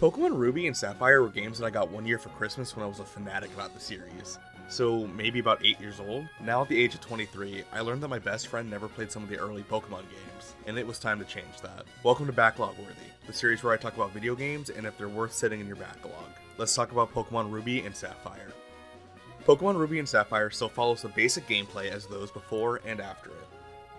Pokemon Ruby and Sapphire were games that I got one year for Christmas when I was a fanatic about the series. So maybe about 8 years old. Now at the age of 23, I learned that my best friend never played some of the early Pokemon games, and it was time to change that. Welcome to Backlog Worthy, the series where I talk about video games and if they're worth sitting in your backlog. Let's talk about Pokemon Ruby and Sapphire. Pokemon Ruby and Sapphire still follows the basic gameplay as those before and after it.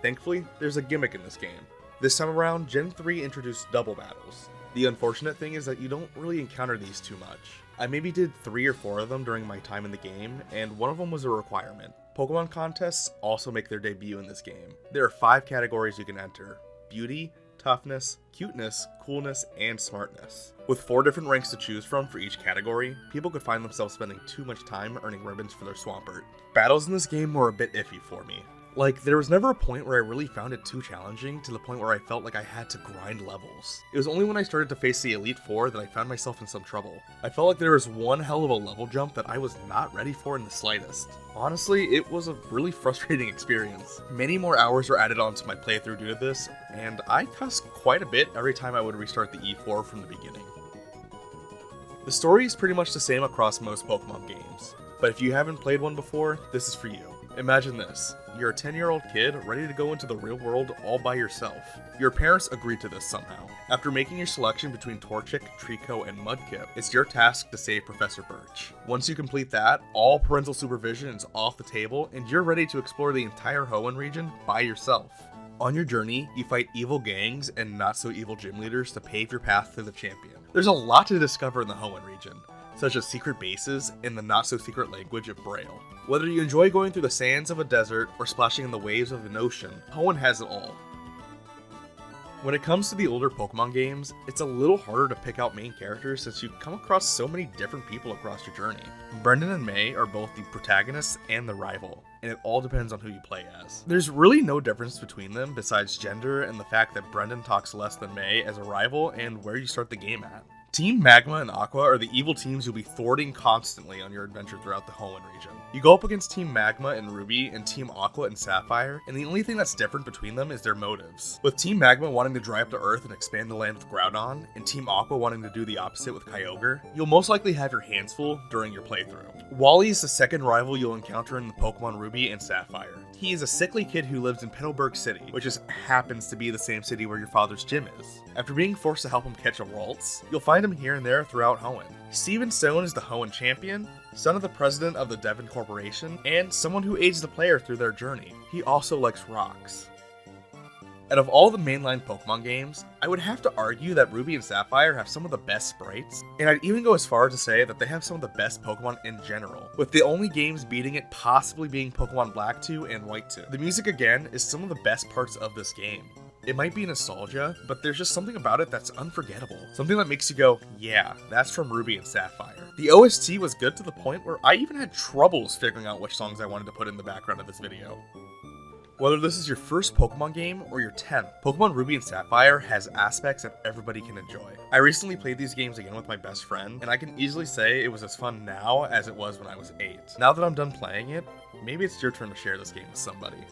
Thankfully, there's a gimmick in this game. This time around, Gen 3 introduced double battles. The unfortunate thing is that you don't really encounter these too much. I maybe did 3 or 4 of them during my time in the game, and one of them was a requirement. Pokemon contests also make their debut in this game. There are 5 categories you can enter: beauty, toughness, cuteness, coolness, and smartness. With 4 different ranks to choose from for each category, people could find themselves spending too much time earning ribbons for their Swampert. Battles in this game were a bit iffy for me. Like, there was never a point where I really found it too challenging to the point where I felt like I had to grind levels. It was only when I started to face the Elite Four that I found myself in some trouble. I felt like there was one hell of a level jump that I was not ready for in the slightest. Honestly, it was a really frustrating experience. Many more hours were added onto my playthrough due to this, and I cussed quite a bit every time I would restart the E4 from the beginning. The story is pretty much the same across most Pokemon games, but if you haven't played one before, this is for you. Imagine this. You're a 10-year-old kid ready to go into the real world all by yourself. Your parents agreed to this somehow. After making your selection between Torchic, Trico, and Mudkip, it's your task to save Professor Birch. Once you complete that, all parental supervision is off the table, and you're ready to explore the entire Hoenn region by yourself. On your journey, you fight evil gangs and not-so-evil gym leaders to pave your path to the champion. There's a lot to discover in the Hoenn region, such as secret bases and the not-so-secret language of Braille. Whether you enjoy going through the sands of a desert or splashing in the waves of an ocean, Hoenn has it all. When it comes to the older Pokemon games, it's a little harder to pick out main characters since you come across so many different people across your journey. Brendan and May are both the protagonist and the rival, and it all depends on who you play as. There's really no difference between them besides gender and the fact that Brendan talks less than May as a rival and where you start the game at. Team Magma and Aqua are the evil teams you'll be thwarting constantly on your adventure throughout the Hoenn region. You go up against Team Magma and Ruby and Team Aqua and Sapphire, and the only thing that's different between them is their motives. With Team Magma wanting to dry up the earth and expand the land with Groudon, and Team Aqua wanting to do the opposite with Kyogre, you'll most likely have your hands full during your playthrough. Wally is the second rival you'll encounter in the Pokemon Ruby and Sapphire. He is a sickly kid who lives in Petalburg City, which just happens to be the same city where your father's gym is. After being forced to help him catch a waltz, you'll find him here and there throughout Hoenn. Steven Stone is the Hoenn champion, son of the president of the Devon Corporation, and someone who aids the player through their journey. He also likes rocks. Out of all the mainline Pokemon games, I would have to argue that Ruby and Sapphire have some of the best sprites, and I'd even go as far as to say that they have some of the best Pokemon in general, with the only games beating it possibly being Pokemon Black 2 and White 2. The music again is some of the best parts of this game. It might be nostalgia, but there's just something about it that's unforgettable. Something that makes you go, yeah, that's from Ruby and Sapphire. The OST was good to the point where I even had troubles figuring out which songs I wanted to put in the background of this video. Whether this is your first Pokemon game or your 10th, Pokemon Ruby and Sapphire has aspects that everybody can enjoy. I recently played these games again with my best friend, and I can easily say it was as fun now as it was when I was 8. Now that I'm done playing it, maybe it's your turn to share this game with somebody.